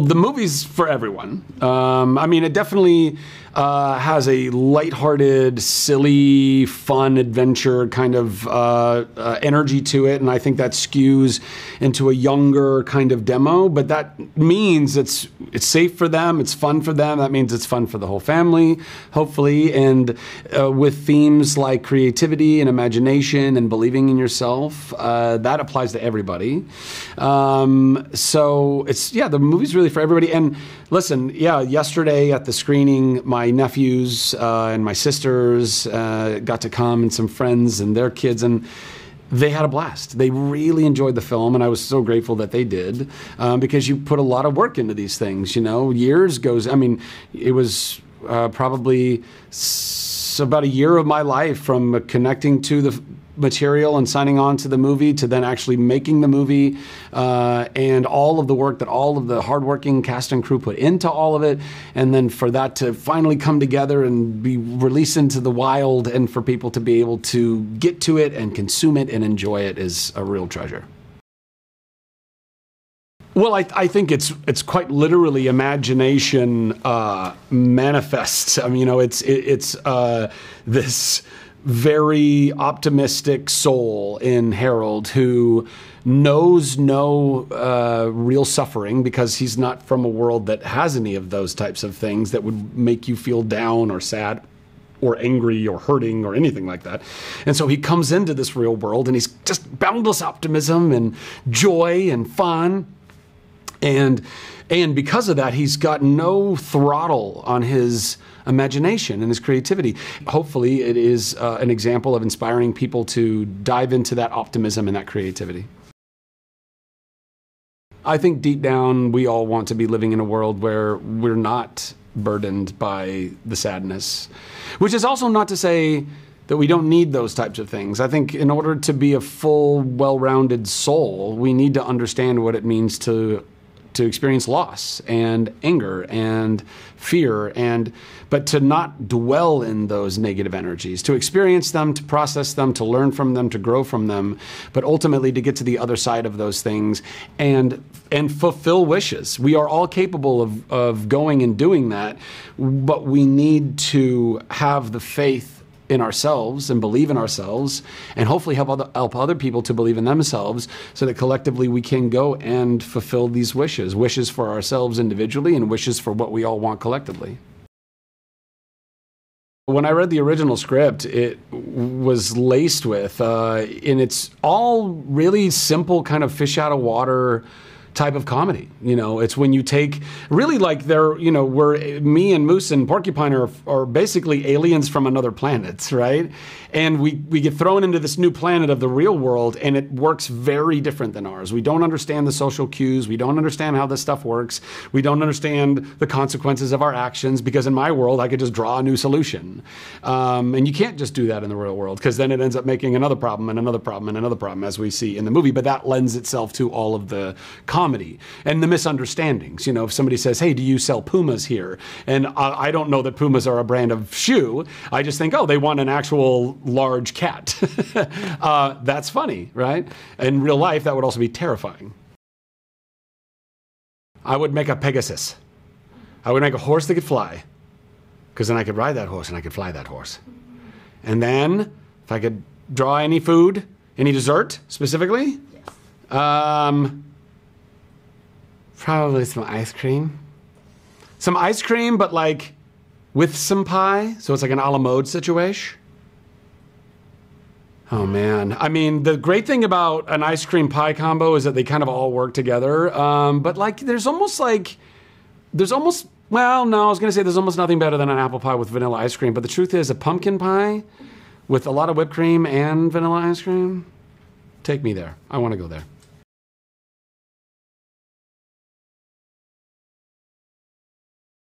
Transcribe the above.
The movie's for everyone. I mean, it definitely has a lighthearted, silly, fun adventure kind of energy to it, and I think that skews into a younger kind of demo. But that means it's safe for them, it's fun for them. That means it's fun for the whole family, hopefully. And with themes like creativity and imagination and believing in yourself, that applies to everybody. So the movie's really for everybody. And listen, yesterday at the screening, my nephews and my sisters got to come, and some friends and their kids, and they had a blast. They really enjoyed the film, and I was so grateful that they did, because you put a lot of work into these things, you know. It was probably about a year of my life, from connecting to the material and signing on to the movie to then actually making the movie, and all of the work that all of the hardworking cast and crew put into all of it, and then for that to finally come together and be released into the wild, and for people to be able to get to it and consume it and enjoy it is a real treasure. Well, I think it's quite literally imagination manifests. I mean, you know, it's this very optimistic soul in Harold who knows no real suffering, because he's not from a world that has any of those types of things that would make you feel down or sad or angry or hurting or anything like that. And so he comes into this real world, and he's just boundless optimism and joy and fun. And because of that, he's got no throttle on his imagination and his creativity. Hopefully it is an example of inspiring people to dive into that optimism and that creativity. I think deep down we all want to be living in a world where we're not burdened by the sadness, which is also not to say that we don't need those types of things. I think in order to be a full, well-rounded soul, we need to understand what it means to experience loss and anger and fear, but to not dwell in those negative energies, to experience them, to process them, to learn from them, to grow from them, but ultimately to get to the other side of those things and fulfill wishes. We are all capable of going and doing that, but we need to have the faith in ourselves and believe in ourselves, and hopefully help other people to believe in themselves, so that collectively we can go and fulfill these wishes for ourselves individually and wishes for what we all want collectively. When I read the original script, it was laced with, and it's all really simple kind of fish out of water type of comedy. You know, it's when you take really like where me and Moose and Porcupine are basically aliens from another planet, right? And we get thrown into this new planet of the real world, and it works very different than ours. We don't understand the social cues. We don't understand how this stuff works. We don't understand the consequences of our actions, because in my world, I could just draw a new solution. And you can't just do that in the real world, because then it ends up making another problem and another problem and another problem, as we see in the movie. But that lends itself to all of the comedy and the misunderstandings. You know, if somebody says, hey, do you sell Pumas here? And I don't know that Pumas are a brand of shoe. I just think, oh, they want an actual large cat. That's funny, right? In real life, that would also be terrifying. I would make a Pegasus. I would make a horse that could fly, because then I could ride that horse and I could fly that horse. And then, if I could draw any food, any dessert specifically, yes. Probably some ice cream. Some ice cream, but like with some pie, so it's like an a la mode situation. Oh man, I mean, the great thing about an ice cream pie combo is that they kind of all work together. But like, there's almost, well, no, I was gonna say there's almost nothing better than an apple pie with vanilla ice cream. But the truth is, a pumpkin pie with a lot of whipped cream and vanilla ice cream, take me there. I wanna go there.